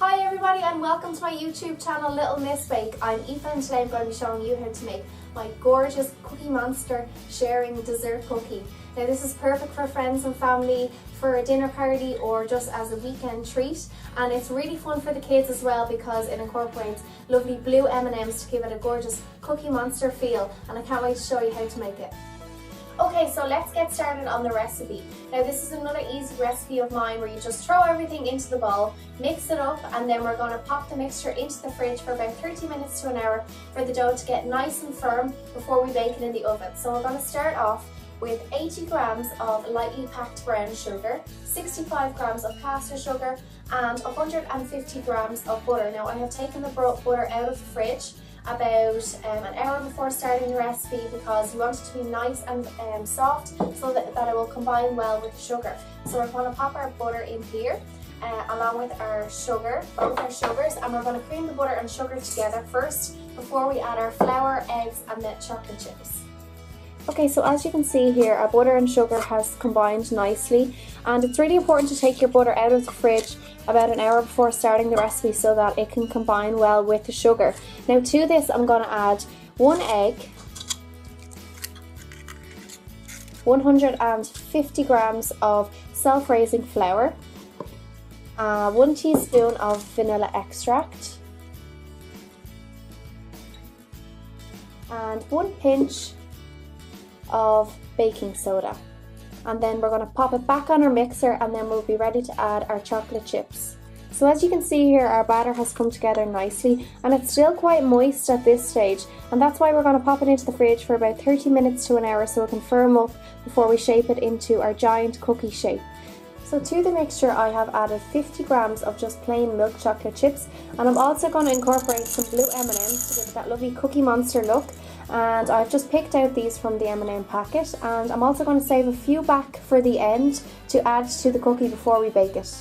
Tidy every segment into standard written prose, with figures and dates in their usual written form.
Hi everybody and welcome to my YouTube channel Little Miss Bake. I'm Aoife and today I'm going to be showing you how to make my gorgeous Cookie Monster sharing dessert cookie. Now this is perfect for friends and family, for a dinner party or just as a weekend treat, and it's really fun for the kids as well because it incorporates lovely blue M&Ms to give it a gorgeous Cookie Monster feel, and I can't wait to show you how to make it. Okay, so let's get started on the recipe. Now this is another easy recipe of mine where you just throw everything into the bowl, mix it up, and then we're going to pop the mixture into the fridge for about 30 minutes to an hour for the dough to get nice and firm before we bake it in the oven. So we're going to start off with 80 grams of lightly packed brown sugar, 65 grams of caster sugar, and 150 grams of butter. Now I have taken the butter out of the fridge about an hour before starting the recipe because we want it to be nice and soft so that it will combine well with the sugar. So we're going to pop our butter in here along with our sugar, both our sugars, and we're going to cream the butter and sugar together first before we add our flour, eggs and the chocolate chips. Okay, so as you can see here, our butter and sugar has combined nicely, and it's really important to take your butter out of the fridge about an hour before starting the recipe so that it can combine well with the sugar. Now to this I'm going to add 1 egg, 150 grams of self-raising flour, 1 teaspoon of vanilla extract, and 1 pinch of baking soda. And then we're going to pop it back on our mixer and then we'll be ready to add our chocolate chips. So as you can see here, our batter has come together nicely and it's still quite moist at this stage, and that's why we're going to pop it into the fridge for about 30 minutes to an hour so it can firm up before we shape it into our giant cookie shape. So to the mixture I have added 50 grams of just plain milk chocolate chips, and I'm also going to incorporate some blue M&Ms to give it that lovely Cookie Monster look. And I've just picked out these from the M&M packet, and I'm also going to save a few back for the end to add to the cookie before we bake it.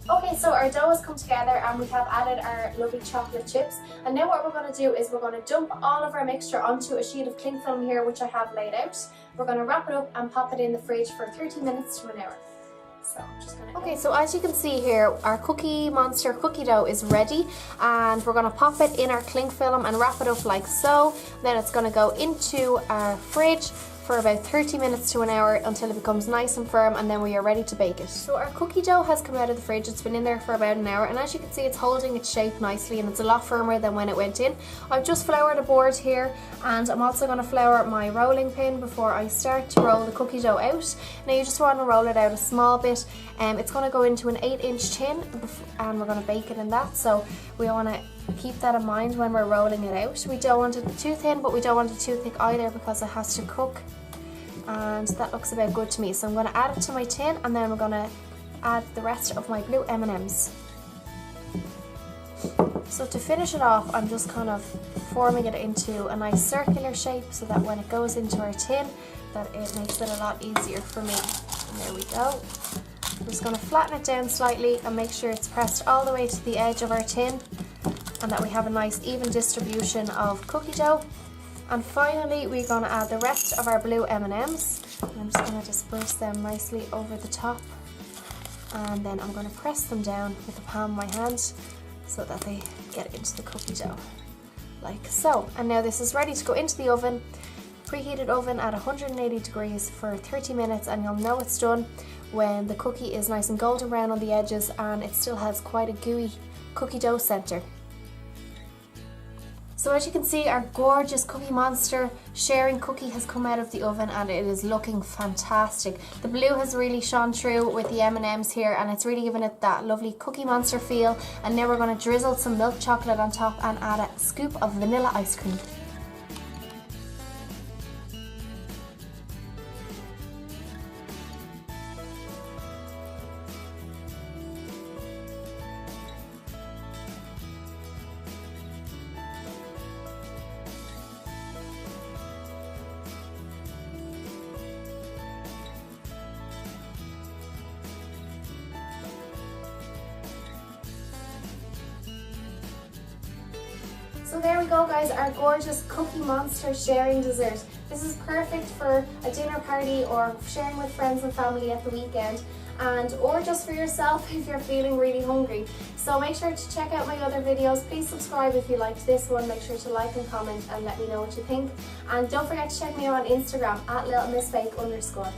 Okay, so our dough has come together and we have added our lovely chocolate chips, and now what we're going to do is we're going to dump all of our mixture onto a sheet of cling film here which I have laid out. We're going to wrap it up and pop it in the fridge for 30 minutes to an hour. So I'm just gonna okay, so as you can see here, our Cookie Monster cookie dough is ready, and we're going to pop it in our cling film and wrap it up like so. Then it's going to go into our fridge for about 30 minutes to an hour until it becomes nice and firm, and then we are ready to bake it. So our cookie dough has come out of the fridge. It's been in there for about an hour, and as you can see it's holding its shape nicely and it's a lot firmer than when it went in. I've just floured a board here, and I'm also going to flour my rolling pin before I start to roll the cookie dough out. Now you just want to roll it out a small bit. It's going to go into an 8-inch tin and we're going to bake it in that, so we want to keep that in mind when we're rolling it out. We don't want it too thin, but we don't want it too thick either because it has to cook, and that looks about good to me. So I'm going to add it to my tin, and then we're going to add the rest of my blue M&Ms. So to finish it off, I'm just kind of forming it into a nice circular shape so that when it goes into our tin, that it makes it a lot easier for me. And there we go. I'm just going to flatten it down slightly and make sure it's pressed all the way to the edge of our tin, and that we have a nice even distribution of cookie dough. And finally we're going to add the rest of our blue M&Ms. I'm just going to disperse them nicely over the top, and then I'm going to press them down with the palm of my hand so that they get into the cookie dough like so. And now this is ready to go into the oven, preheated oven at 180 degrees for 30 minutes, and you'll know it's done when the cookie is nice and golden brown on the edges and it still has quite a gooey cookie dough center. So as you can see, our gorgeous Cookie Monster sharing cookie has come out of the oven and it is looking fantastic. The blue has really shone through with the M&Ms here, and it's really given it that lovely Cookie Monster feel. And now we're going to drizzle some milk chocolate on top and add a scoop of vanilla ice cream. So there we go guys, our gorgeous Cookie Monster sharing dessert. This is perfect for a dinner party or sharing with friends and family at the weekend. or just for yourself if you're feeling really hungry. So make sure to check out my other videos. Please subscribe if you liked this one. Make sure to like and comment and let me know what you think. And don't forget to check me out on Instagram at @littlemissbake_.